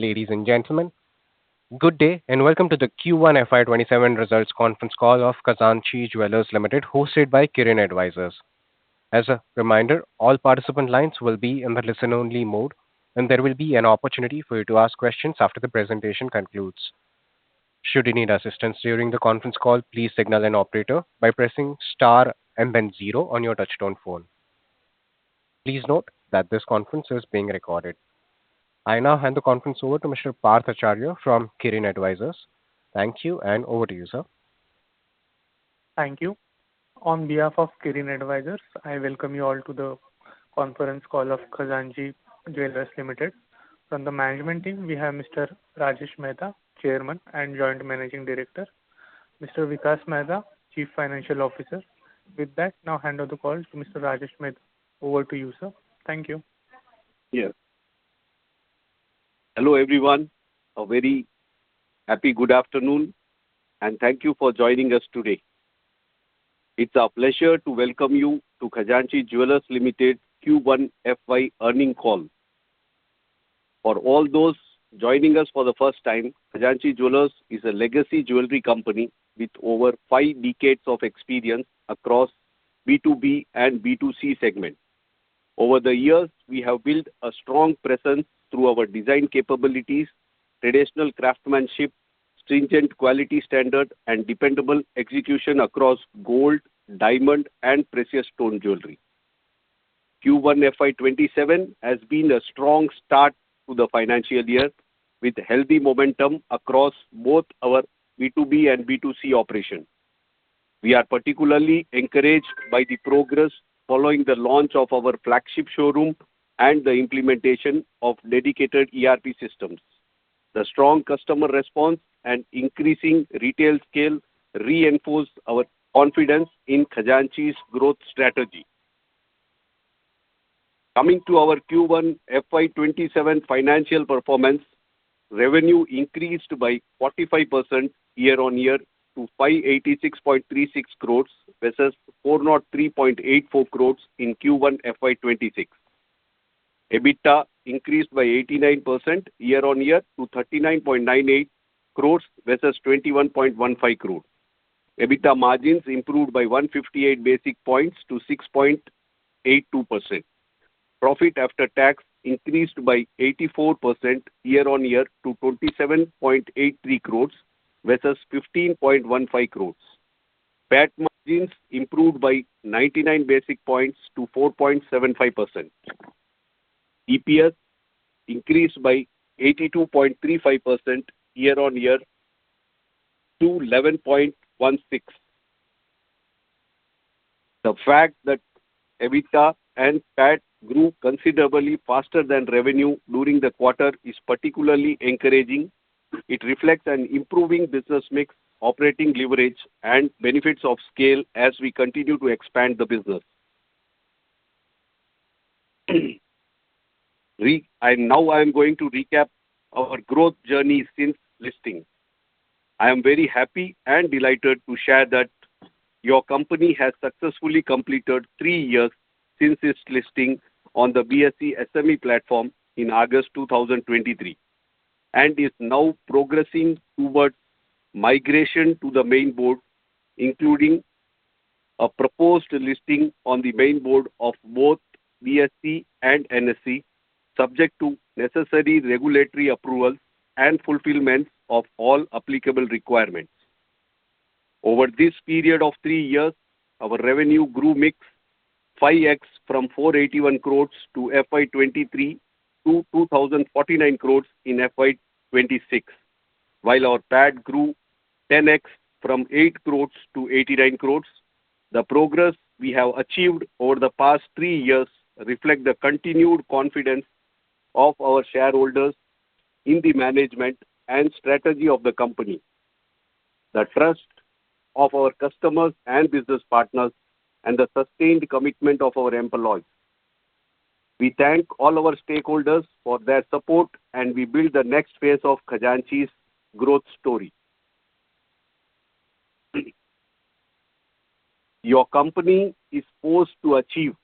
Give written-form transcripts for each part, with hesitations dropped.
Ladies and gentlemen, good day and welcome to the Q1 FY27 results conference call of Khazanchi Jewellers Limited, hosted by Kirin Advisors. As a reminder, all participant lines will be in the listen-only mode, and there will be an opportunity for you to ask questions after the presentation concludes. Should you need assistance during the conference call, please signal an operator by pressing star and then zero on your touchtone phone. Please note that this conference is being recorded. I now hand the conference over to Mr. Parth Acharya from Kirin Advisors. Thank you, and over to you, sir. Thank you. On behalf of Kirin Advisors, I welcome you all to the conference call of Khazanchi Jewellers Limited. From the management team, we have Mr. Rajesh Mehta, Chairman and Joint Managing Director, Mr. Vikas Mehta, Chief Financial Officer. With that, now hand over the call to Mr. Rajesh Mehta. Over to you, sir. Thank you. Yes. Hello, everyone. A very happy good afternoon, and thank you for joining us today. It's our pleasure to welcome you to Khazanchi Jewellers Limited Q1 FY earning call. For all those joining us for the first time, Khazanchi Jewellers is a legacy jewelry company with over 5 decades of experience across B2B and B2C segments. Over the years, we have built a strong presence through our design capabilities, traditional craftsmanship, stringent quality standard, and dependable execution across gold, diamond, and precious stone jewelry. Q1 FY27 has been a strong start to the financial year with healthy momentum across both our B2B and B2C operations. We are particularly encouraged by the progress following the launch of our flagship showroom and the implementation of dedicated ERP systems. The strong customer response and increasing retail scale reinforce our confidence in Khazanchi's growth strategy. Coming to our Q1 FY27 financial performance, revenue increased by 45% year-on-year to 586.36 crores versus 403.84 crores in Q1 FY26. EBITDA increased by 89% year-on-year to 39.98 crores versus 21.15 crores. EBITDA margins improved by 158 basic points to 6.82%. Profit after tax increased by 84% year-on-year to 27.83 crores versus 15.15 crores. PAT margins improved by 99 basic points to 4.75%. EPS increased by 82.35% year-on-year to 11.16. The fact that EBITDA and PAT grew considerably faster than revenue during the quarter is particularly encouraging. It reflects an improving business mix, operating leverage, and benefits of scale as we continue to expand the business. Now I am going to recap our growth journey since listing. I am very happy and delighted to share that your company has successfully completed 3 years since its listing on the BSE SME platform in August 2023 and is now progressing towards migration to the main board, including a proposed listing on the main board of both BSE and NSE, subject to necessary regulatory approvals and fulfillment of all applicable requirements. Over this period of 3 years, our revenue grew mix 5x from 481 crores to FY23 to 2049 crores in FY26, while our PAT grew 10x from 8 crores to 89 crores. The progress we have achieved over the past 3 years reflect the continued confidence of our shareholders in the management and strategy of the company, the trust of our customers and business partners, and the sustained commitment of our employees. We thank all our stakeholders for their support, and we build the next phase of Khazanchi's growth story. Your company is poised to achieve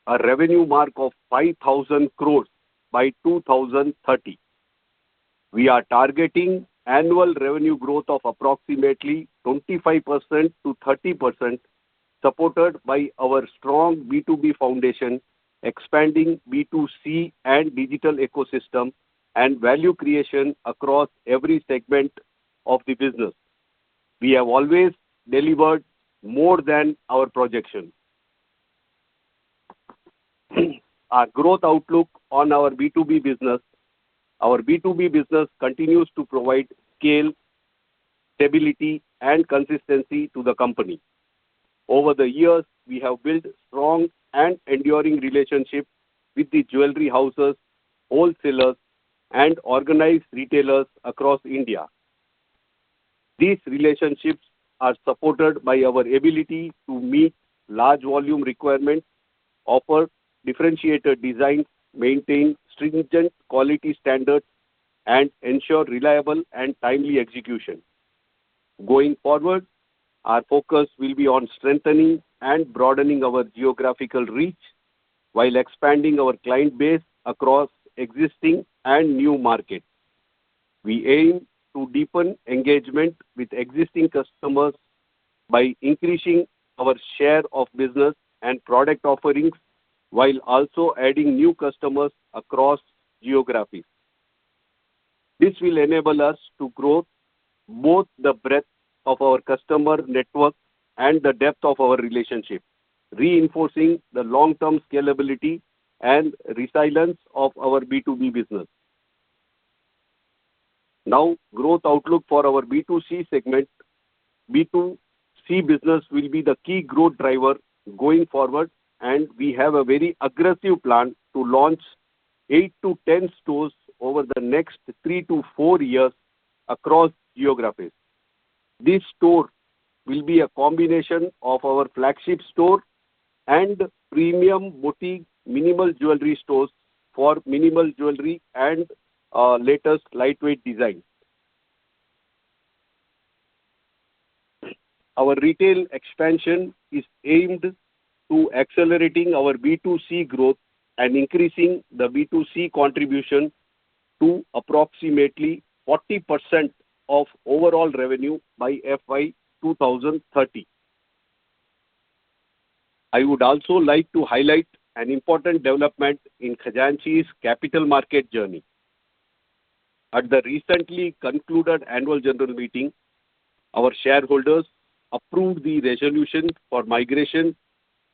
a revenue mark of 5,000 crores by 2030. We are targeting annual revenue growth of approximately 25% to 30%, supported by our strong B2B foundation, expanding B2C and digital ecosystem, and value creation across every segment of the business. We have always delivered more than our projection. Our growth outlook on our B2B business. Our B2B business continues to provide scale, stability, and consistency to the company. Over the years, we have built strong and enduring relationships with the jewelry houses, wholesalers, and organized retailers across India. These relationships are supported by our ability to meet large volume requirements, offer differentiated designs, maintain stringent quality standards, and ensure reliable and timely execution. Going forward, our focus will be on strengthening and broadening our geographical reach while expanding our client base across existing and new markets. We aim to deepen engagement with existing customers by increasing our share of business and product offerings while also adding new customers across geographies. This will enable us to grow both the breadth of our customer network and the depth of our relationship, reinforcing the long-term scalability and resilience of our B2B business. Now, growth outlook for our B2C segment. B2C business will be the key growth driver going forward, and we have a very aggressive plan to launch 8 to 10 stores over the next 3 to 4 years across geographies. This store will be a combination of our flagship store and premium boutique minimal jewelry stores for minimal jewelry and latest lightweight design. Our retail expansion is aimed to accelerating our B2C growth and increasing the B2C contribution to approximately 40% of overall revenue by FY 2030. I would also like to highlight an important development in Khazanchi's capital market journey. At the recently concluded annual general meeting, our shareholders approved the resolution for migration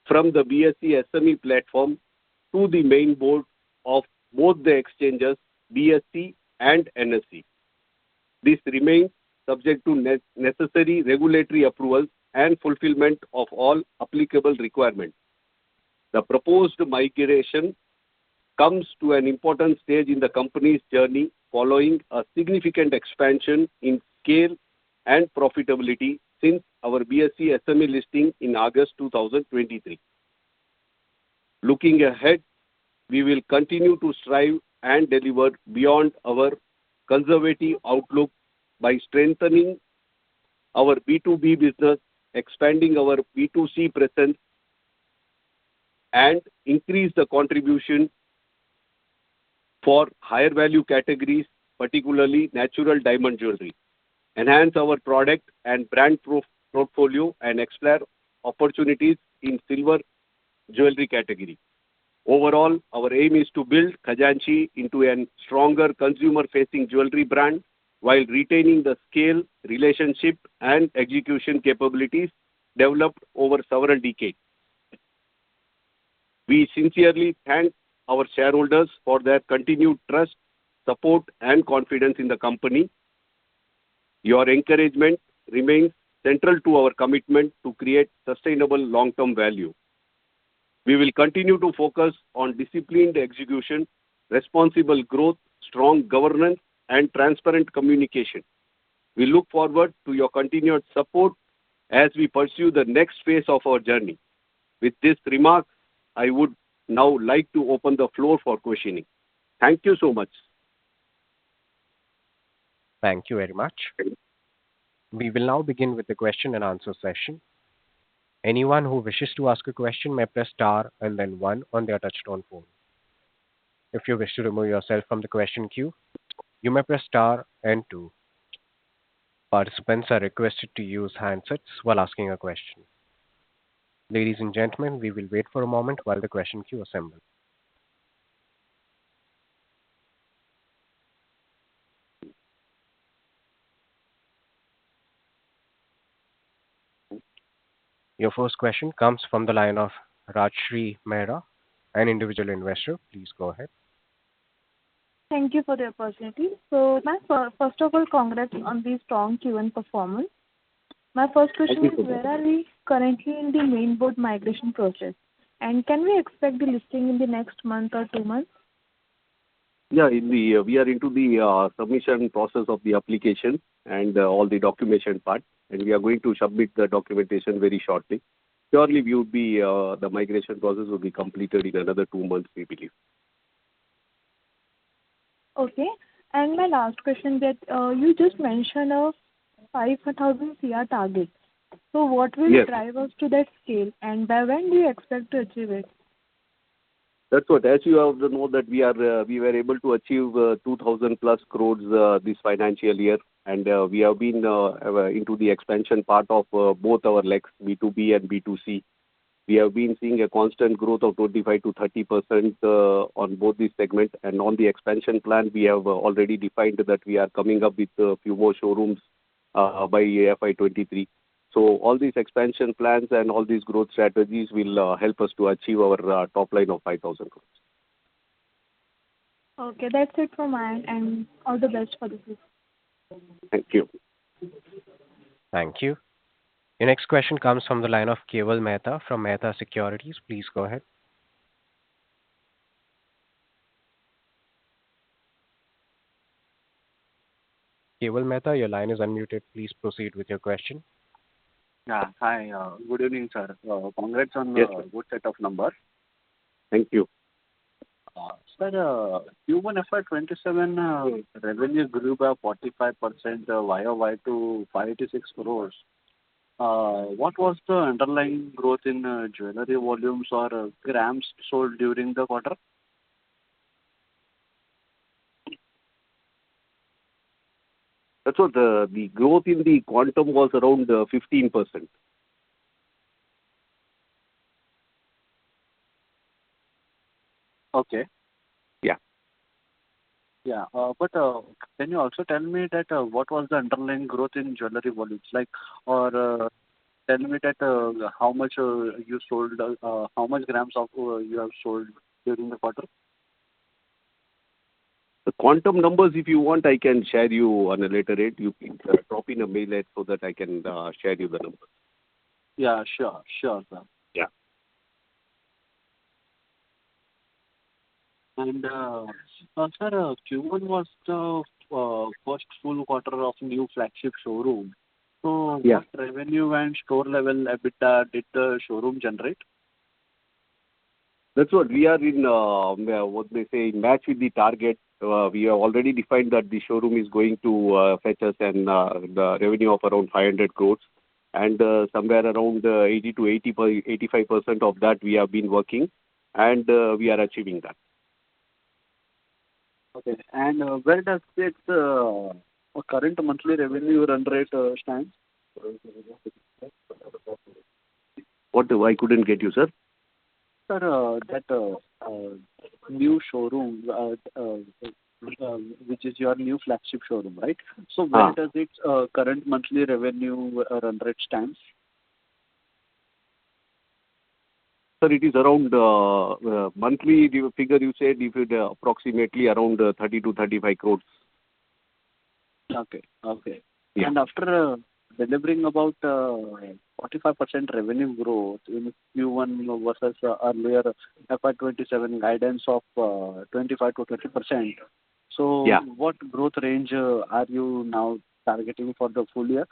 from the BSE SME platform to the main board of both the exchanges, BSE and NSE. This remains subject to necessary regulatory approvals and fulfillment of all applicable requirements. The proposed migration comes to an important stage in the company's journey following a significant expansion in scale and profitability since our BSE SME listing in August 2023. Looking ahead, we will continue to strive and deliver beyond our conservative outlook by strengthening our B2B business, expanding our B2C presence, and increase the contribution for higher value categories, particularly natural diamond jewelry, enhance our product and brand portfolio, and explore opportunities in silver jewelry category. Overall, our aim is to build Khazanchi into a stronger consumer-facing jewelry brand while retaining the scale, relationship, and execution capabilities developed over several decades. We sincerely thank our shareholders for their continued trust, support, and confidence in the company. Your encouragement remains central to our commitment to create sustainable long-term value. We will continue to focus on disciplined execution, responsible growth, strong governance, and transparent communication. We look forward to your continued support as we pursue the next phase of our journey. With this remark, I would now like to open the floor for questioning. Thank you so much. Thank you very much. We will now begin with the question and answer session. Anyone who wishes to ask a question may press star and then one on their touchtone phone. If you wish to remove yourself from the question queue, you may press star and two. Participants are requested to use handsets while asking a question. Ladies and gentlemen, we will wait for a moment while the question queue assembles. Your first question comes from the line of Rajshri Mehra, an individual investor. Please go ahead. Thank you for the opportunity. So, first of all, congrats on the strong Q1 performance. My first Thank question you is, so much. where are we currently in the main board migration process? And can we expect the listing in the next month or 2 months? Yeah, we are into the submission process of the application and all the documentation part, and we are going to submit the documentation very shortly. Surely, the migration process will be completed in another 2 months, we believe. Okay. And my last question that you just mentioned a 5,000 CR target. So what will Yes. drive us to that scale, and by when do you expect to achieve it? That's what. As you have to know that we were able to achieve 2,000 plus crores this financial year, and we have been into the expansion part of both our legs, B2B and B2C. We have been seeing a constant growth of 25 to 30% on both these segments. And on the expansion plan, we have already defined that we are coming up with a few more showrooms by FY23. So all these expansion plans and all these growth strategies will help us to achieve our top line of 5,000 crores. Okay, that's it from my end, and all the best for the future. Thank you. Thank you. Your next question comes from the line of Keval Mehta from Mehta Securities. Please go ahead. Keval Mehta, your line is unmuted. Please proceed with your question. Yeah. Hi. Good evening, sir. Congrats on Yes, a sir. good set of numbers. Thank you. Sir, Q1 FY27 revenue grew by 45% YOY to 586 crores. What was the underlying growth in jewelry volumes or grams sold during the quarter? That's what the growth in the quantum was around 15%. Okay. Yeah. Yeah. But can you also tell me that what was the underlying growth in jewelry volumes? Like, or tell me that how much you sold, how much grams of you have sold during the quarter? The quantum numbers, if you want, I can share you on a later date. You can drop in a mail so that I can share you the numbers. Yeah, sure. Sure, sir. Yeah. And sir, Q1 was the first full quarter of new flagship showroom. So Yeah. what revenue and store level EBITDA did the showroom generate? That's what we are in, what they say, match with the target. We have already defined that the showroom is going to fetch us the revenue of around 500 crores. And somewhere around 80 to 85% of that we have been working, and we are achieving that. Okay. And where does its current monthly revenue run rate stand? What? I couldn't get you, sir. Sir, that new showroom, which is your new flagship showroom, right? So where does its current monthly revenue run rate stand? Sir, it is around monthly the figure you said, if it approximately around 30 to 35 crores. Okay. Okay. Yeah. And after delivering about 45% revenue growth in Q1 versus earlier FY27 guidance of 25 to 30%. So Yeah. what growth range are you now targeting for the full year?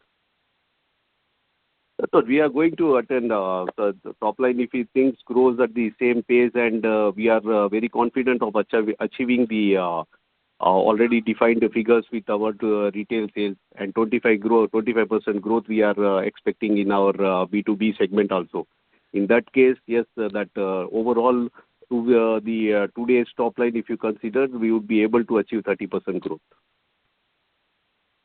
So we are going to attend the top line if things grows at the same pace, and we are very confident of achieving the already defined figures with our retail sales, and 25% growth we are expecting in our B2B segment also. In that case, yes, that overall to the today's top line, if you consider, we would be able to achieve 30% growth.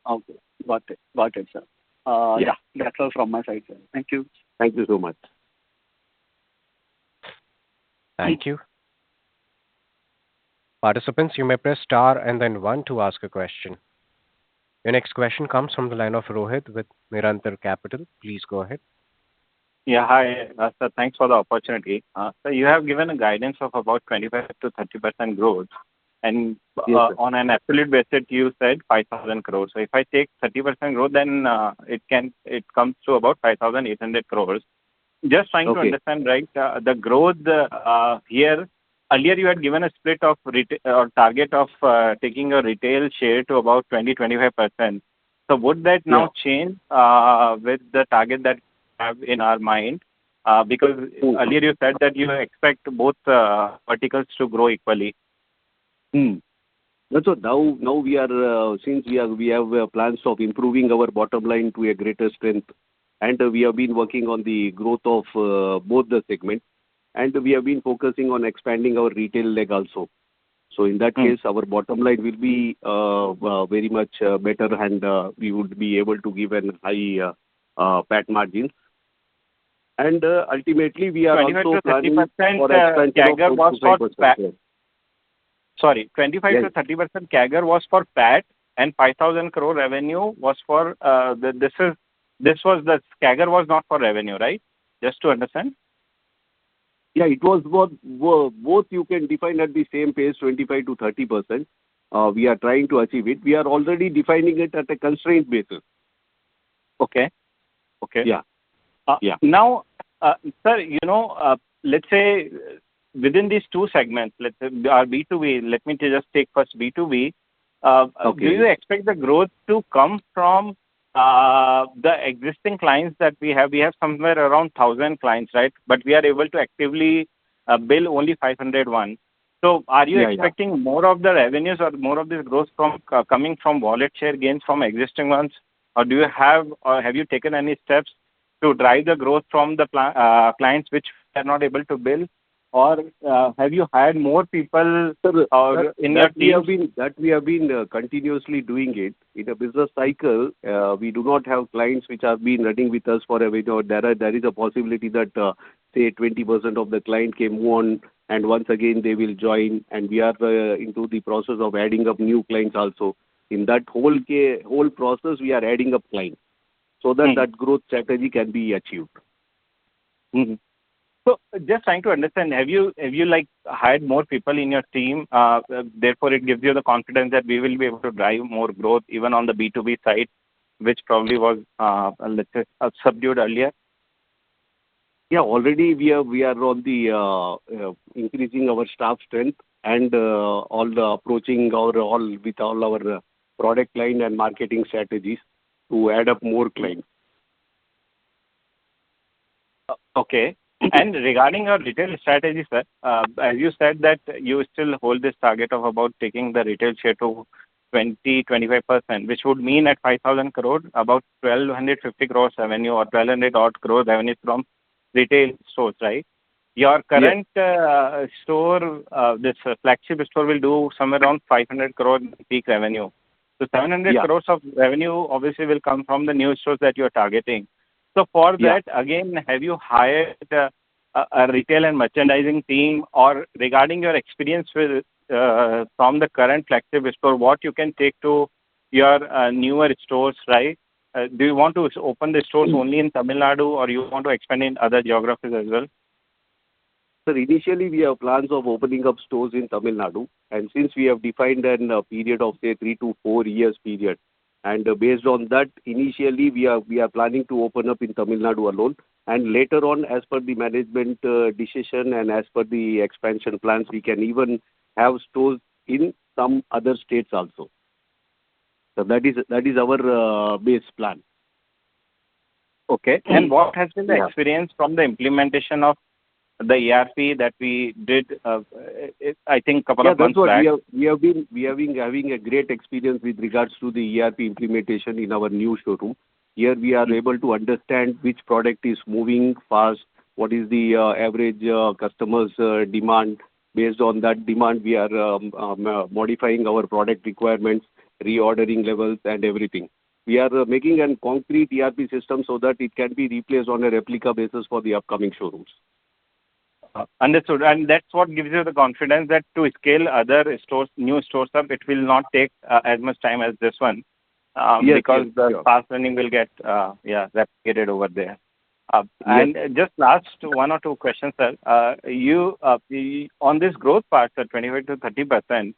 Okay. Got it. Got it, sir. Yeah, that's all from my side, sir. Thank you. Thank you so much. Thank you. Participants, you may press star and then one to ask a question. Your next question comes from the line of Rohit with Nirantar Capital. Please go ahead. Yeah, hi, sir. Thanks for the opportunity. So you have given a guidance of about 25 to 30% growth, and Yes, sir. on an absolute basis, you said 5,000 crores. So if I take 30% growth, then it comes to about 5,800 crores. Just trying to Okay. understand, right, the growth here. Earlier, you had given a split of or target of taking a retail share to about 20-25%. So would that Yeah. now change with the target that we have in our mind? Because earlier you said that you expect both verticals to grow equally. So now we are, since we have plans of improving our bottom line to a greater strength, and we have been working on the growth of both the segments, and we have been focusing on expanding our retail leg also. So in that case, our bottom line will be very much better, and we would be able to give an high PAT margins. And ultimately, we are 25 also to planning 30% for expansion CAGR of was for 4%-5%. Sorry, 25 Yes. to 30% CAGR was for PAT, and 5,000 crore revenue was for this was the CAGR was not for revenue, right? Just to understand. Yeah, it was both you can define at the same pace, 25 to 30%. We are trying to achieve it. We are already defining it at a constraint basis. Okay. Okay. Yeah. Yeah. Now, sir, let's say within these two segments, let's say our B2B, let me just take first B2B. Okay. Do you expect the growth to come from the existing clients that we have? We have somewhere around 1,000 clients, right? But we are able to actively bill only 501. So are you Yeah, expecting more of the revenues or more of this growth from coming from wallet share gains from existing ones? Or have you taken any steps to drive the growth from the clients which are not able to bill? Or have you hired more people in your team? We have been continuously doing it. In a business cycle, we do not have clients which have been running with us for a while. There is a possibility that, say, 20% of the client can move on, and once again, they will join, and we are into the process of adding up new clients also. In that whole process, we are adding up clients so that that growth strategy can be achieved. So just trying to understand, have you like hired more people in your team? Therefore, it gives you the confidence that we will be able to drive more growth even on the B2B side, which probably was, let's say, subdued earlier. Yeah, already we are on the increasing our staff strength and approaching with all our product line and marketing strategies to add up more clients. Okay. And regarding your retail strategy, sir, as you said that you still hold this target of about taking the retail share to 20-25%, which would mean at 5,000 crore, about 1,250 crores revenue or 1,200 odd crores revenue from retail stores, right? Your current store, this flagship store will do somewhere around 500 crore peak revenue. So 700 crores of revenue obviously will come from the new stores that you are targeting. So for that, again, have you hired a retail and merchandising team, or regarding your experience with from the current flagship store, what you can take to your newer stores, right? Do you want to open the stores only in Tamil Nadu, or you want to expand in other geographies as well? Sir, initially we have plans of opening up stores in Tamil Nadu, and since we have defined a period of, say, 3 to 4 years period, and based on that, initially we are planning to open up in Tamil Nadu alone, and later on, as per the management decision and as per the expansion plans, we can even have stores in some other states also. So that is our base plan. Okay. And what has been the experience from the implementation of the ERP that we did, I think, couple of months back? We have been having a great experience with regards to the ERP implementation in our new showroom. Here we are able to understand which product is moving fast, what is the average customer's demand. Based on that demand, we are modifying our product requirements, reordering levels and everything. We are making a concrete ERP system so that it can be replaced on a replica basis for the upcoming showrooms. Understood. And that's what gives you the confidence that to scale other stores, new stores up, it will not take as much time as this one, Yes, because yes, the sure. fast learning will get replicated over there. Yes. And just last one or two questions, sir. On this growth part, sir, 25 to 30%,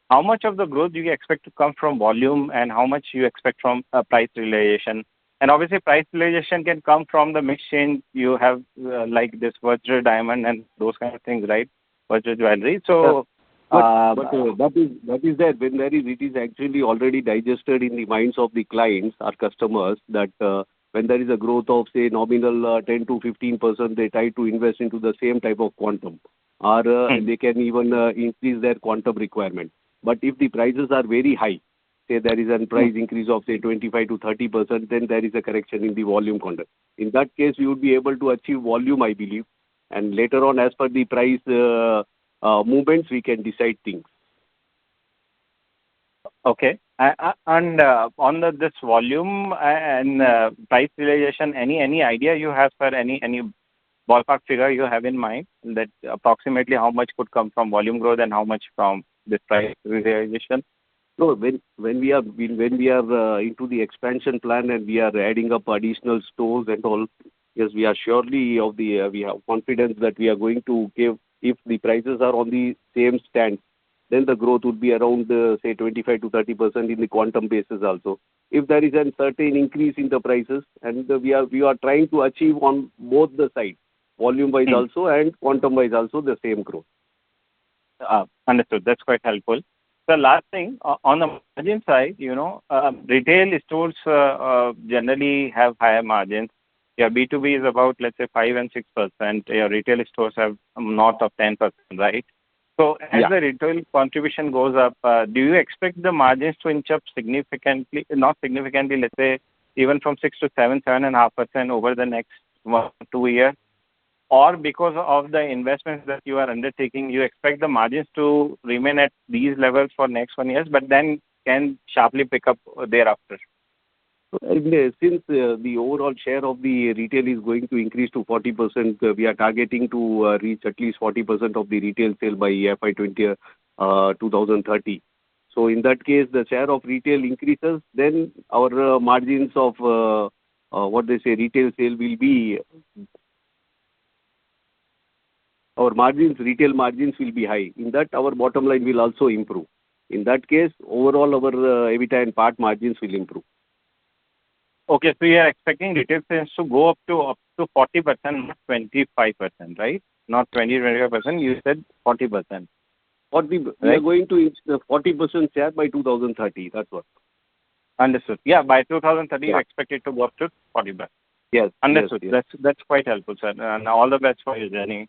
how much of the growth do you expect to come from volume and how much you expect from price realization? And obviously, price realization can come from the mix change you have, like this virtual diamond and those kind of things, right? Virtual jewelry. So, That is there. When there is, it is actually already digested in the minds of the clients, our customers, that when there is a growth of, say, nominal 10 to 15%, they try to invest into the same type of quantum, or they can even increase their quantum requirement. But if the prices are very high, say there is a price increase of, say, 25 to 30%, then there is a correction in the volume content. In that case, we would be able to achieve volume, I believe. And later on, as per the price movements, we can decide things. okay. And on this volume and price realization, any idea you have, sir? Any ballpark figure you have in mind that approximately how much could come from volume growth and how much from this price realization? So when we are into the expansion plan and we are adding up additional stores and all, yes, we are surely we have confidence that we are going to give, if the prices are on the same stand, then the growth would be around say 25 to 30% in the quantum basis also. If there is a certain increase in the prices, and we are trying to achieve on both the sides, volume wise also and quantum wise also, the same growth. Understood. That's quite helpful. The last thing, on the margin side, retail stores generally have higher margins. Your B2B is about, let's say, 5 and 6%. Your retail stores have north of 10%, right? So as the retail contribution goes up, do you expect the margins to inch up significantly, not significantly, let's say, even from 6 to 7.5% over the next 1 to 2 years? Or because of the investments that you are undertaking, you expect the margins to remain at these levels for next 1 year, but then can sharply pick up thereafter? Since the overall share of the retail is going to increase to 40%, we are targeting to reach at least 40% of the retail sale by FY 2030. So in that case, the share of retail increases, then our margins of retail sale will be, retail margins will be high. In that, our bottom line will also improve. In that case, overall our EBITDA and PAT margins will improve. Okay, so you are expecting retail sales to go up to 40%, not 25%, right? Not 20-25%. You said 40%. We are going to reach the 40% share by 2030. That's what. Understood. Yeah, by 2030, you expect it to go up to 40%. Yes. Understood. Yes. That's quite helpful, sir. And all the best for your journey.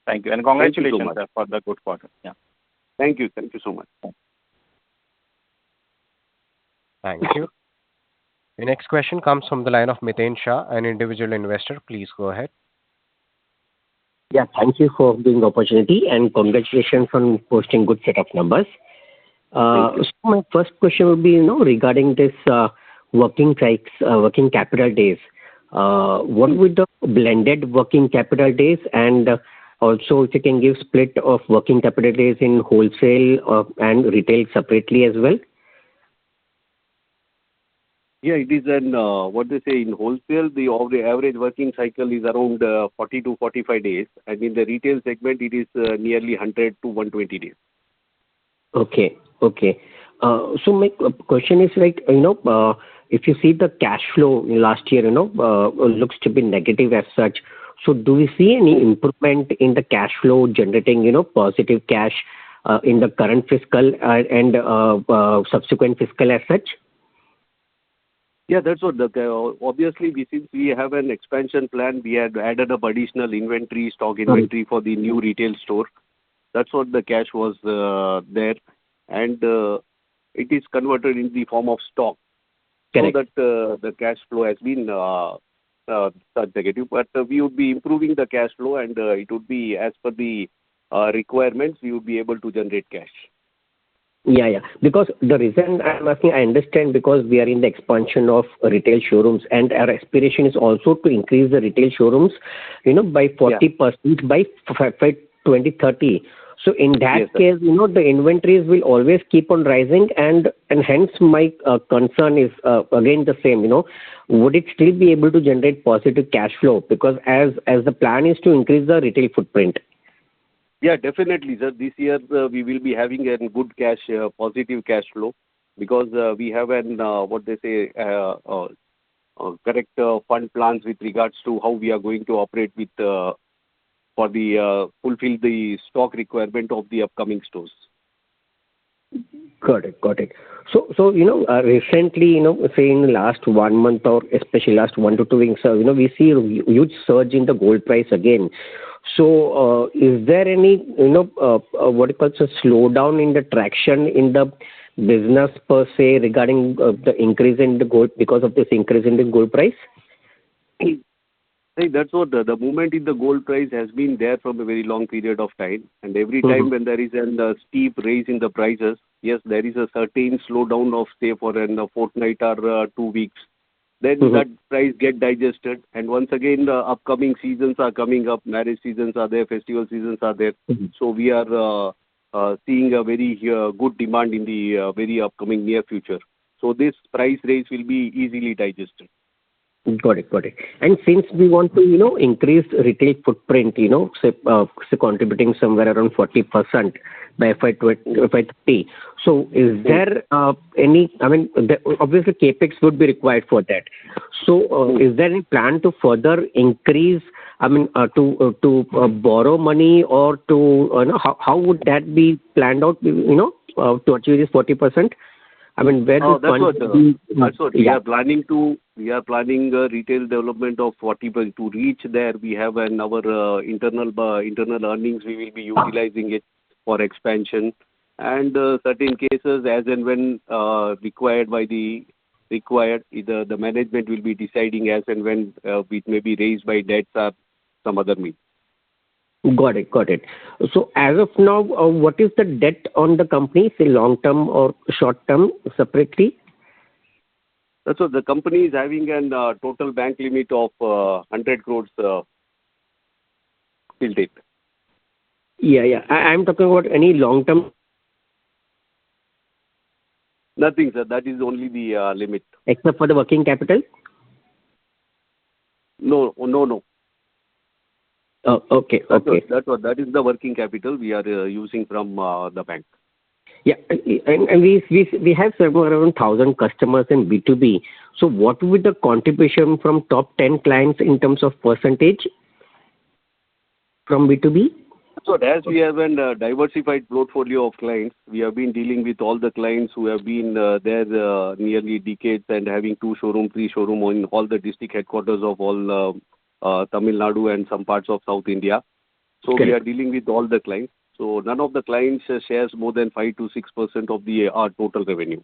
Thank you. And congratulations, sir, for the good quarter. Yeah. Thank you. Thank you so much. Thank you. The next question comes from the line of Miten Shah, an individual investor. Please go ahead. Yeah, thank you for giving the opportunity and congratulations on posting good set of numbers. So my first question would be, regarding this working capital days. What would the blended working capital days, and also if you can give split of working capital days in wholesale and retail separately as well? Yeah, it is in wholesale, the average working cycle is around 40 to 45 days, and in the retail segment, it is nearly 100 to 120 days. Okay. So my question is if you see the cash flow last year, looks to be negative as such. So do we see any improvement in the cash flow generating, positive cash in the current fiscal and subsequent fiscal as such? Yeah, that's what. Obviously, since we have an expansion plan, we had added up additional stock inventory for the new retail store. That's what the cash was there. And it is converted in the form of stock. Correct. So that the cash flow has been such negative. But we would be improving the cash flow, and it would be as per the requirements, we would be able to generate cash. Yeah, yeah. Because the reason I'm asking, I understand because we are in the expansion of retail showrooms, and our aspiration is also to increase the retail showrooms, by Yeah. 40% by 2030. So in that Yes, sir. case, the inventories will always keep on rising, and hence my concern is again the same. Would it still be able to generate positive cash flow? Because as the plan is to increase the retail footprint. Yeah, definitely, sir. This year, we will be having a good positive cash flow because we have what they say, correct fund plans with regards to how we are going to operate with for the fulfill the stock requirement of the upcoming stores. Got it. Got it. So recently, say in the last 1 month or especially last 1 to 2 weeks, we see a huge surge in the gold price again. So, is there any, what you call it, a slowdown in the traction in the business per se regarding the increase in the gold because of this increase in the gold price? See, that's what the movement in the gold price has been there from a very long period of time. And every time when there is a steep raise in the prices, yes, there is a certain slowdown of, say, for a fortnight or 2 weeks. Then that price get digested. And once again, the upcoming seasons are coming up. Marriage seasons are there. Festival seasons are there. So we are seeing a very good demand in the very upcoming near future. So this price raise will be easily digested. Got it. Got it. And since we want to, increase retail footprint, say contributing somewhere around 40% by FY30. So is there any, obviously CapEx would be required for that. So is there any plan to further increase, to borrow money or to, how would that be planned out, to achieve this 40%? Where that's what we are planning to. We are planning retail development of 40%. To reach there, we have our internal earnings. We will be utilizing it for expansion. And certain cases, as and when required, the management will be deciding as and when it may be raised by debts or some other means. Got it. Got it. So as of now, what is the debt on the company, say long-term or short-term separately? So the company is having a total bank limit of 100 crores till date. Yeah, yeah. I'm talking about any long-term. Nothing, sir. That is only the limit. Except for the working capital? No. Oh, okay. Okay. That is the working capital we are using from the bank. Yeah. And we have somewhere around 1,000 customers in B2B. So what would be the contribution from top 10 clients in terms of percentage from B2B? So as we have a diversified portfolio of clients, we have been dealing with all the clients who have been there nearly decades and having 2 showroom, 3 showroom in all the district headquarters of all Tamil Nadu and some parts of South India. So we are dealing with all the clients. So none of the clients shares more than 5 to 6% of our total revenue.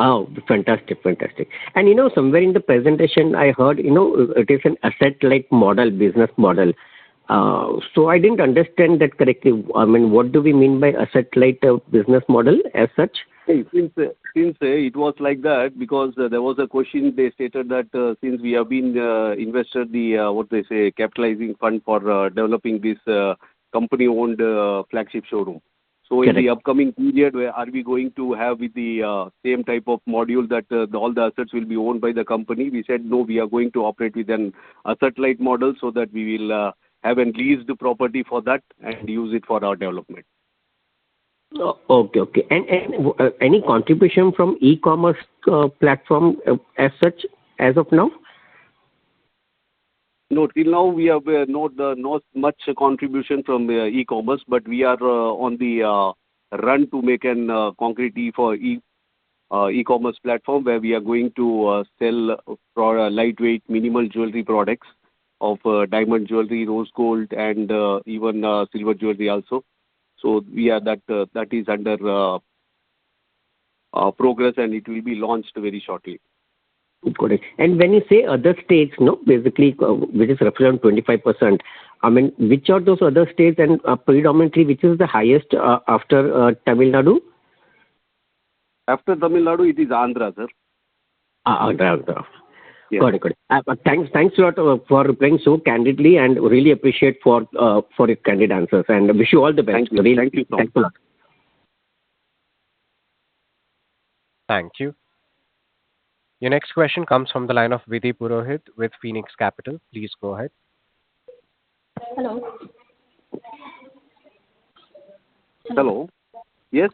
Oh, fantastic, fantastic. And somewhere in the presentation, I heard, it is an asset-light model, business model. So I didn't understand that correctly. What do we mean by asset-light business model as such? Since it was like that, because there was a question they stated that since we have been invested the capitalizing fund for developing this company-owned flagship showroom. So in the upcoming period, are we going to have with the same type of module that all the assets will be owned by the company? We said no, we are going to operate with an asset-light model so that we will have a leased property for that and use it for our development. Okay, okay. And any contribution from e-commerce platform as such as of now? No, till now we have not much contribution from e-commerce, but we are on the run to make an concrete e-commerce platform where we are going to sell lightweight minimal jewelry products of diamond jewelry, rose gold, and even silver jewelry also. So that is under progress, and it will be launched very shortly. Got it. And when you say other states, basically, which is roughly around 25%, which are those other states, and predominantly, which is the highest after Tamil Nadu? After Tamil Nadu, it is Andhra, sir. Andhra. Yes. Got it. Thanks a lot for replying so candidly, and really appreciate for your candid answers, and wish you all the best. Thank you. Really, Thank you so much. thanks a lot. Thank you. Your next question comes from the line of Vidhi Purohit with Phoenix Capital. Please go ahead. Hello. Hello. Yes.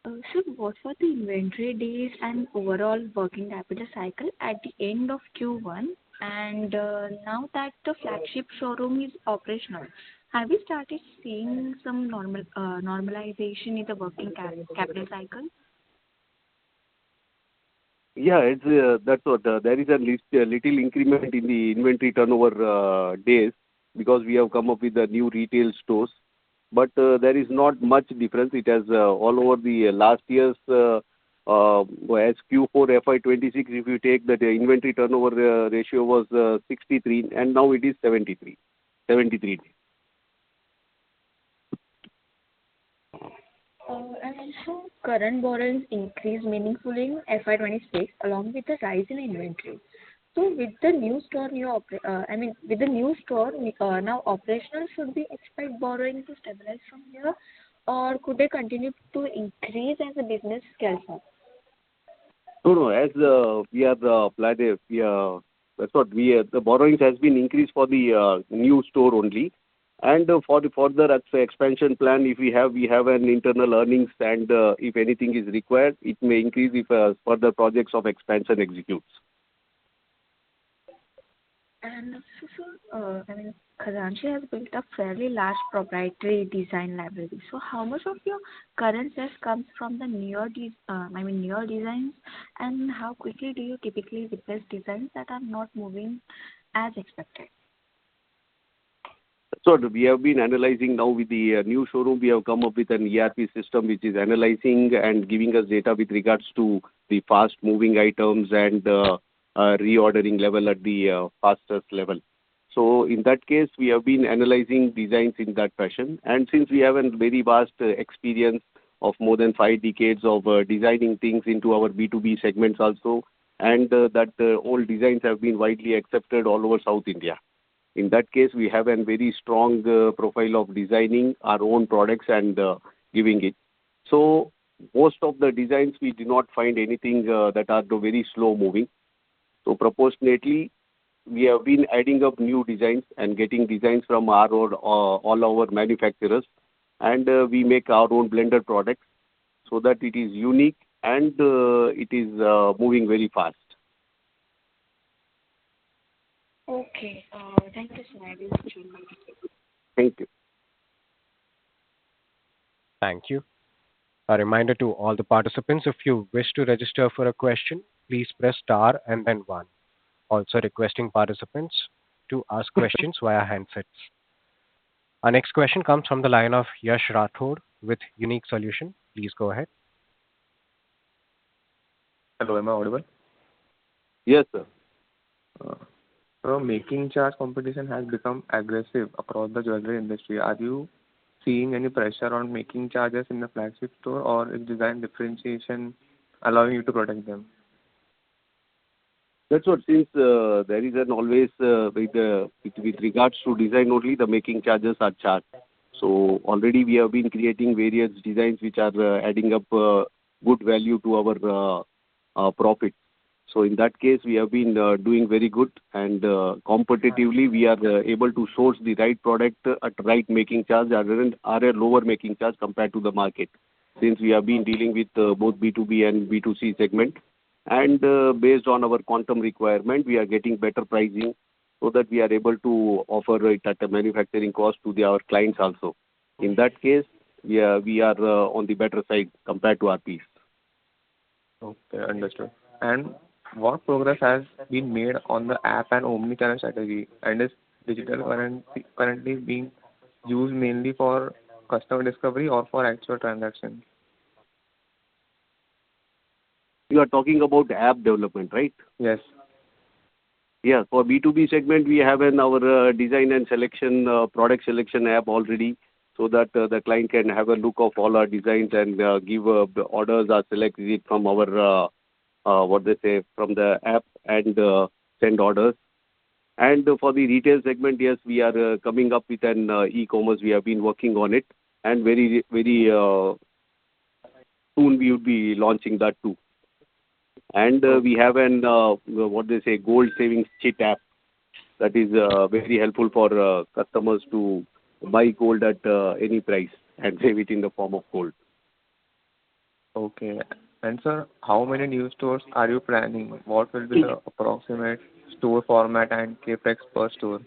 So what were the inventory days and overall working capital cycle at the end of Q1? And now that the flagship showroom is operational, have you started seeing some normalization in the working capital cycle? Yeah, that's what. There is a little increment in the inventory turnover days because we have come up with the new retail stores. But there is not much difference. It has all over the last year's as Q4 FY26, if you take that inventory turnover ratio was 63 and now it is 73 days. And also, current borrowings increased meaningfully in FY26 along with the rise in inventory. So, with the new store, now operational, should we expect borrowing to stabilize from here, or could they continue to increase as the business scales up? No. As we are planning, that's what the borrowings has been increased for the new store only. And for the further expansion plan, if we have an internal earnings, and if anything is required, it may increase if further projects of expansion executes. And also, Khazanchi has built a fairly large proprietary design library. So, how much of your current sales comes from the newer designs, and how quickly do you typically replace designs that are not moving as expected? So we have been analyzing now with the new showroom. We have come up with an ERP system which is analyzing and giving us data with regards to the fast moving items and reordering level at the fastest level. So in that case, we have been analyzing designs in that fashion. And since we have a very vast experience of more than 5 decades of designing things into our B2B segments also, and that all designs have been widely accepted all over South India. In that case, we have a very strong profile of designing our own products and giving it. So most of the designs, we do not find anything that are very slow moving. So proportionately, we have been adding up new designs and getting designs from all our manufacturers. And we make our own blended products so that it is unique and it is moving very fast. Okay. Thank you, sir. I will join my Thank you. Thank you. A reminder to all the participants, if you wish to register for a question, please press star and then 1. Also requesting participants to ask questions via handsets. Our next question comes from the line of Yash Rathod with Unique Solution. Please go ahead. Hello, am I audible? Yes, sir. Making charge competition has become aggressive across the jewelry industry. Are you seeing any pressure on making charges in the flagship store, or is design differentiation allowing you to protect them? That's what, since there is an always with regards to design only, the making charges are charged. So already we have been creating various designs which are adding up good value to our profit. So in that case, we have been doing very good, and competitively we are able to source the right product at right making charge or a lower making charge compared to the market. Since we have been dealing with both B2B and B2C segment, and based on our quantum requirement, we are getting better pricing so that we are able to offer it at a manufacturing cost to our clients also. In that case, we are on the better side compared to our peers. Okay, understood. And what progress has been made on the app and omni-channel strategy, and is digital currently being used mainly for customer discovery or for actual transactions? You are talking about app development, right? Yes. Yeah, for B2B segment, we have our design and selection, product selection app already. so that the client can have a look of all our designs and give the orders or select it from our, from the app and send orders. And for the retail segment, yes, we are coming up with an e-commerce. We have been working on it, and very, very soon we would be launching that too. And we have an, gold savings chit app that is very helpful for customers to buy gold at any price and save it in the form of gold. Okay. And sir, how many new stores are you planning? What will be the approximate store format and capex per store?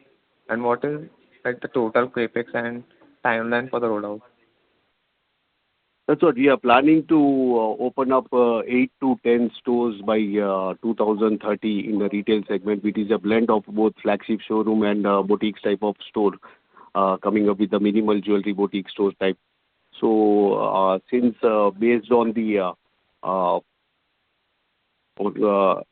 And what is like the total capex and timeline for the rollout? That's what we are planning to open up 8 to 10 stores by 2030 in the retail segment, which is a blend of both flagship showroom and boutiques type of store, coming up with the minimal jewelry boutique store type. So since based on the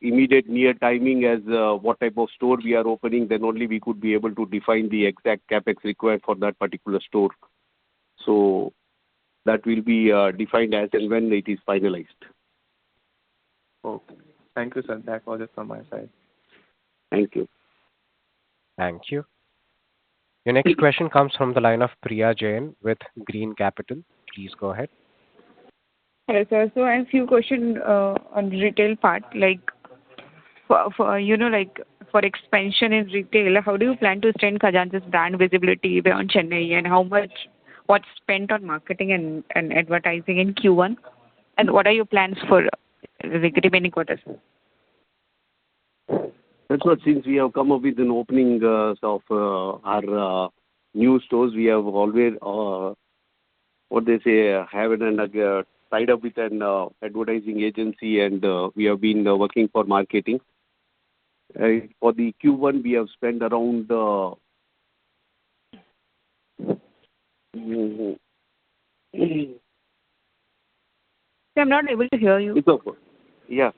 immediate near timing as what type of store we are opening, then only we could be able to define the exact capex required for that particular store. So that will be defined as and when it is finalized. Okay. Thank you, sir. That was it from my side. Thank you. Thank you. Your next question comes from the line of Priya Jain with Green Capital. Please go ahead. Hello, sir. So I have a few questions on retail part, like for expansion in retail, how do you plan to extend Khazanchi's brand visibility beyond Chennai, and what's spent on marketing and advertising in Q1, and what are your plans for the remaining quarters? That's what, since we have come up with an opening of our new stores, we have always, have an tied up with an advertising agency, and we have been working for marketing. For the Q1, we have spent around I'm not able to hear you. It's okay. Yeah.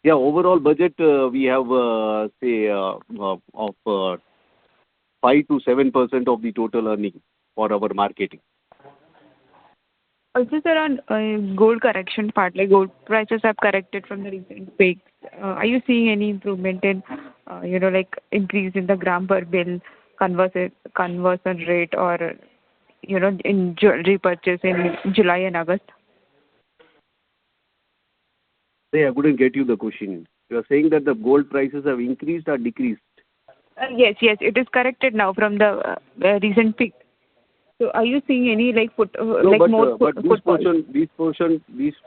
Yeah, overall budget, we have, of 5 to 7% of the total earning for our marketing. Also, sir, on gold correction part, like gold prices have corrected from the recent peaks. Are you seeing any improvement in, increase in the gram per bill conversion rate, or, in jewelry purchase in July and August? I couldn't get you the question. You are saying that the gold prices have increased or decreased? Yes, it is corrected now from the recent peak. So are you seeing any these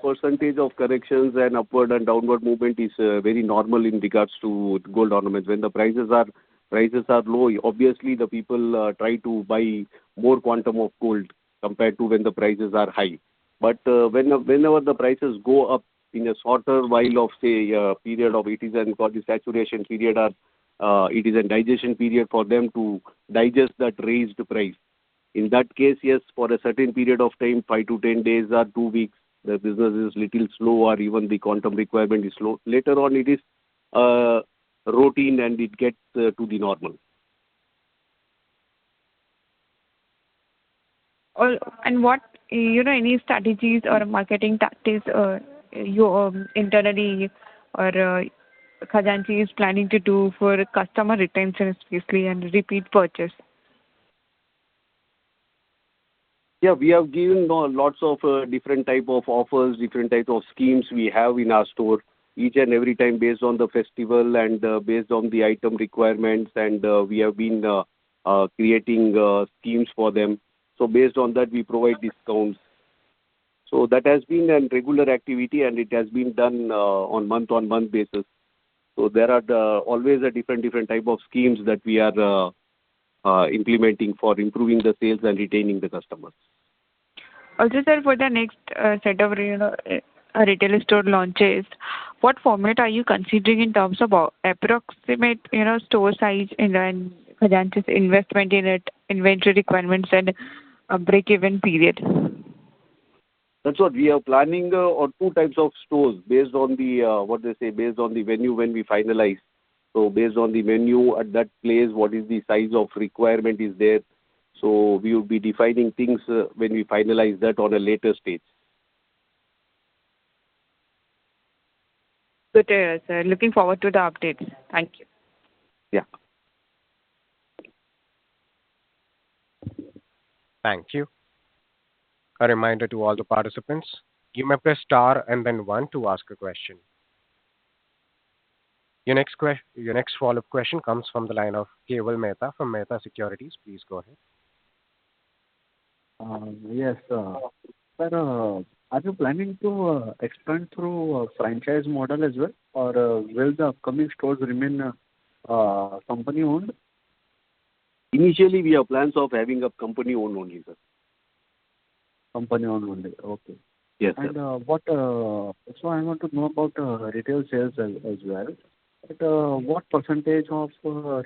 percentage of corrections and upward and downward movement is very normal in regards to gold ornaments. When the prices are low, obviously the people try to buy more quantum of gold compared to when the prices are high. But whenever the prices go up in a shorter while of, say, period of, it is called the saturation period, or it is a digestion period for them to digest that raised price. In that case, yes, for a certain period of time, 5 to 10 days or 2 weeks, the business is little slow, or even the quantum requirement is slow. Later on, it is routine and it gets to the normal. And what, any strategies or marketing tactics you internally or Khazanchi is planning to do for customer retention, especially, and repeat purchase? Yeah, we have given lots of different type of offers, different type of schemes we have in our store, each and every time based on the festival and based on the item requirements, and we have been creating schemes for them. So based on that, we provide discounts. So that has been a regular activity, and it has been done on month basis. So there are always a different type of schemes that we are implementing for improving the sales and retaining the customers. Also, sir, for the next set of retail store launches, what format are you considering in terms of approximate store size and Khazanchi's investment in it, inventory requirements, and a break-even period? That's what we are planning on 2 types of stores based on the based on the venue when we finalize. So based on the venue at that place, what is the size of requirement is there, So we will be defining things when we finalize that on a later stage. Good to hear, sir. Looking forward to the updates. Thank you. Yeah. Thank you. A reminder to all the participants, you may press star and then one to ask a question. Your next follow-up question comes from the line of Keval Mehta from Mehta Securities. Please go ahead. Yes. Sir, are you planning to expand through franchise model as well, or will the upcoming stores remain company-owned? Initially, we have plans of having a company-owned only, sir. Company-owned only. Okay. Yes, And sir. so I want to know about retail sales as well. What percentage of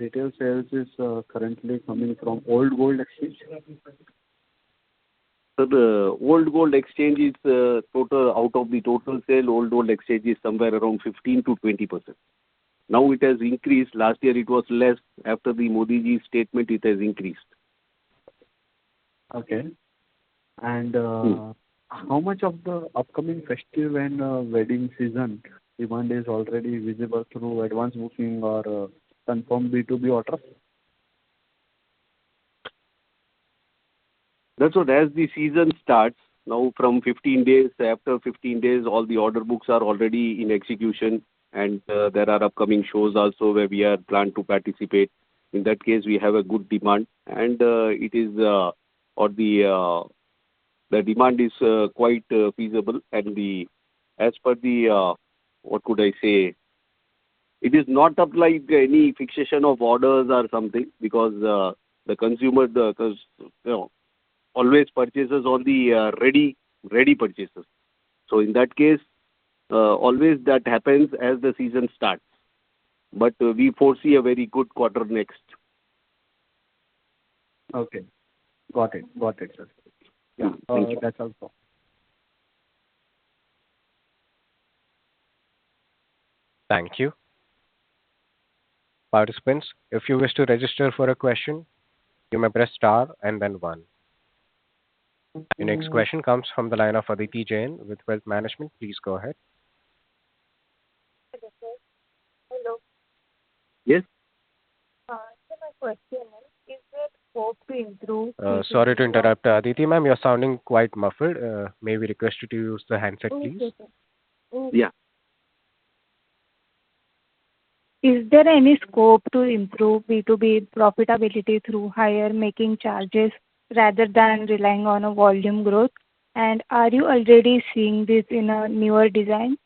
retail sales is currently coming from old gold exchange? So the old gold exchange is total out of the total sale. Old gold exchange is somewhere around 15 to 20%. Now it has increased. Last year it was less. After the Modi ji statement, it has increased. Okay. And how much of the upcoming festive and wedding season demand is already visible through advance booking or confirmed B2B orders? That's what, as the season starts, now from 15 days, after 15 days, all the order books are already in execution, and there are upcoming shows also where we are planned to participate. In that case, we have a good demand, and it is or the demand is quite feasible, and as per the what could I say, it is not up like any fixation of orders or something, because the consumer always purchases on the ready purchases. So in that case, always that happens as the season starts. But we foresee a very good quarter next. Okay. Got it, sir. Yeah, Thank you. that's all. Thank you. Participants, if you wish to register for a question, you may press star and then one. Your next question comes from the line of Aditi Jain with Wealth Management. Please go ahead. Hello. Yes. So my question is there scope to improve? Sorry to interrupt, Aditi ma'am, you're sounding quite muffled. May we request you to use the handset, please? Okay, sir. Okay. Yeah. Is there any scope to improve B2B profitability through higher making charges rather than relying on a volume growth? And are you already seeing this in a newer design?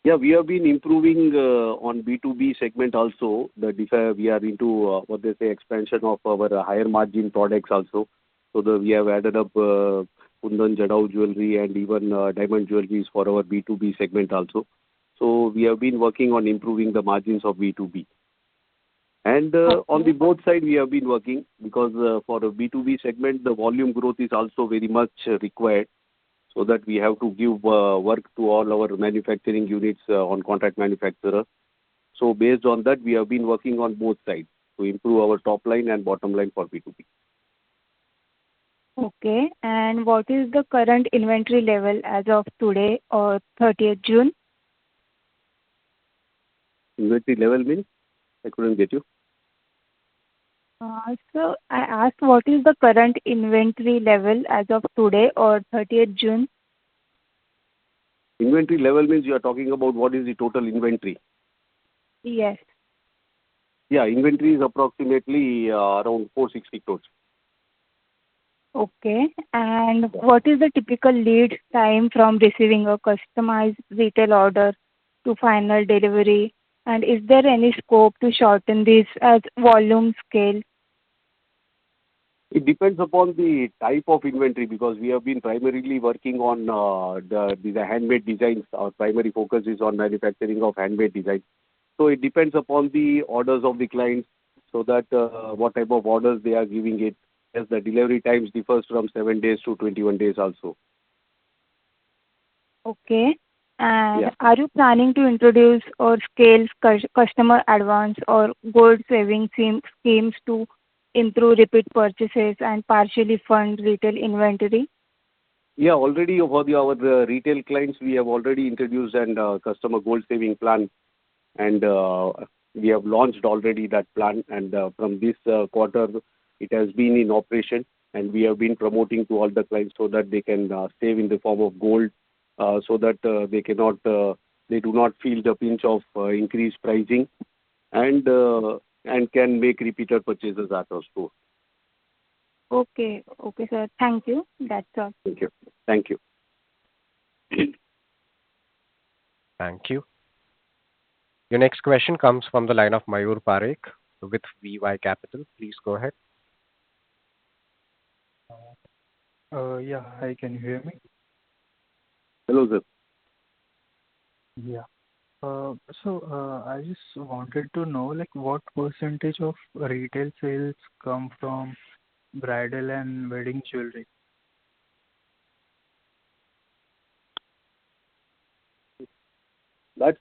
Yeah, we have been improving on B2B segment also. We are into what they say, expansion of our higher margin products also. So we have added up Kundan Jadau jewelry and even diamond jewelries for our B2B segment also. So we have been working on improving the margins of B2B. And on the both side, we have been working, because for a B2B segment, the volume growth is also very much required, so that we have to give work to all our manufacturing units on contract manufacturer. So based on that, we have been working on both sides to improve our top line and bottom line for B2B. Okay. And what is the current inventory level as of today or 30th June? Inventory level means? I couldn't get you. So I asked what is the current inventory level as of today or 30th June? Inventory level means you are talking about what is the total inventory. Yes. Yeah, inventory is approximately around 460 crores. Okay. And what is the typical lead time from receiving a customized retail order to final delivery? And is there any scope to shorten this as volume scale? It depends upon the type of inventory, because we have been primarily working on the handmade designs. Our primary focus is on manufacturing of handmade designs. So it depends upon the orders of the clients, so that what type of orders they are giving it, as the delivery times differs from 7 days to 21 days also. Okay. And Yeah. are you planning to introduce or scale customer advance or gold saving schemes to improve repeat purchases and partially fund retail inventory? Yeah, already for our retail clients, we have already introduced an customer gold saving plan, and we have launched already that plan. And from this quarter, it has been in operation, and we have been promoting to all the clients so that they can save in the form of gold, so that they do not feel the pinch of increased pricing, and can make repeated purchases at our store. Okay. Okay, sir. Thank you. That's all. Thank you. Thank you. Thank you. Your next question comes from the line of Mayur Parekh with VY Capital. Please go ahead. Yeah. Hi, can you hear me? Hello, sir. Yeah. I just wanted to know, like, what percentage of retail sales come from bridal and wedding jewelry? That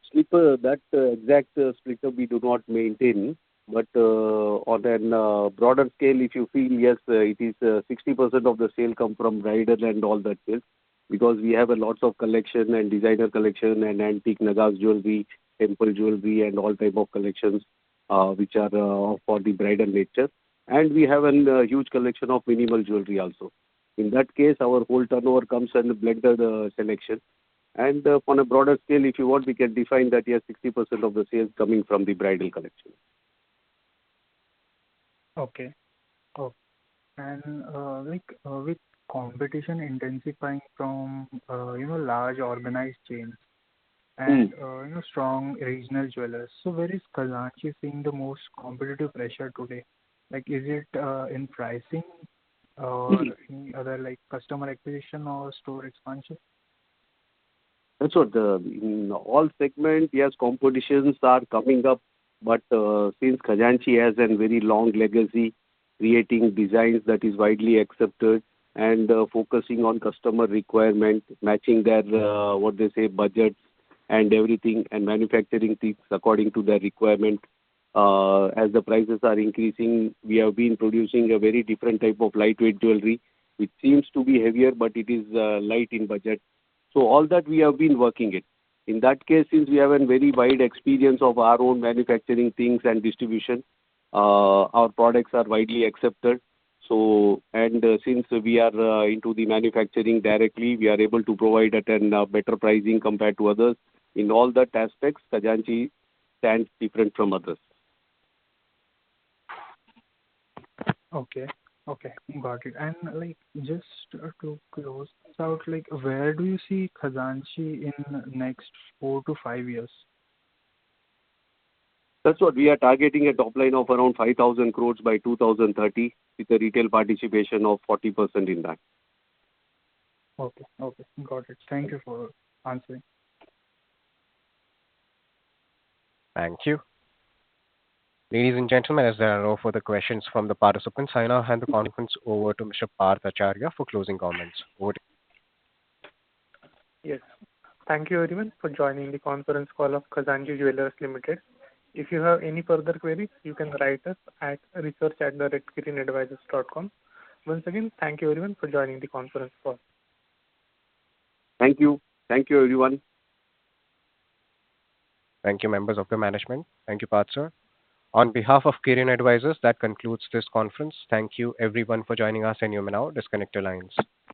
exact split we do not maintain. But on a broader scale, if you feel, yes, it is 60% of the sale come from bridal and all that sales, because we have a lots of collection and designer collection and antique Nagas jewelry, temple jewelry, and all type of collections which are for the bridal nature. And we have a huge collection of minimal jewelry also. In that case, our whole turnover comes in a blended selection. And on a broader scale, if you want, we can define that, yes, 60% of the sales coming from the bridal collection. Okay. Okay. And with competition intensifying from large organized chains and strong regional jewelers, so where is Khazanchi seeing the most competitive pressure today? Like, is it in pricing or any other, like, customer acquisition or store expansion? That's what in all segments, yes, competitions are coming up. But since Khazanchi has a very long legacy, creating designs that is widely accepted, and focusing on customer requirement, matching their what they say budgets and everything, and manufacturing things according to their requirement. As the prices are increasing, we have been producing a very different type of lightweight jewelry, which seems to be heavier, but it is light in budget. So all that we have been working it. In that case, since we have a very wide experience of our own manufacturing things and distribution, our products are widely accepted. So, and since we are into the manufacturing directly, we are able to provide at a better pricing compared to others. In all that aspects, Khazanchi stands different from others. Okay. Okay, got it. And like, just to close this out, like, where do you see Khazanchi in next 4 to 5 years? That's what we are targeting, a top line of around 5,000 crores by 2030, with a retail participation of 40% in that. Okay. Okay, got it. Thank you for answering. Thank you. Ladies and gentlemen, as there are no further questions from the participants, I now hand the conference over to Mr. Parth Acharya for closing comments. Over to Yes. Thank you everyone for joining the conference call of Khazanchi Jewellers Limited. If you have any further queries, you can write us at research@kirinadvisors.com. Once again, thank you everyone for joining the conference call. Thank you. Thank you, everyone. Thank you, members of the management. Thank you, Parth, sir. On behalf of Kirin Advisors, that concludes this conference. Thank you everyone for joining us, and you may now disconnect your lines.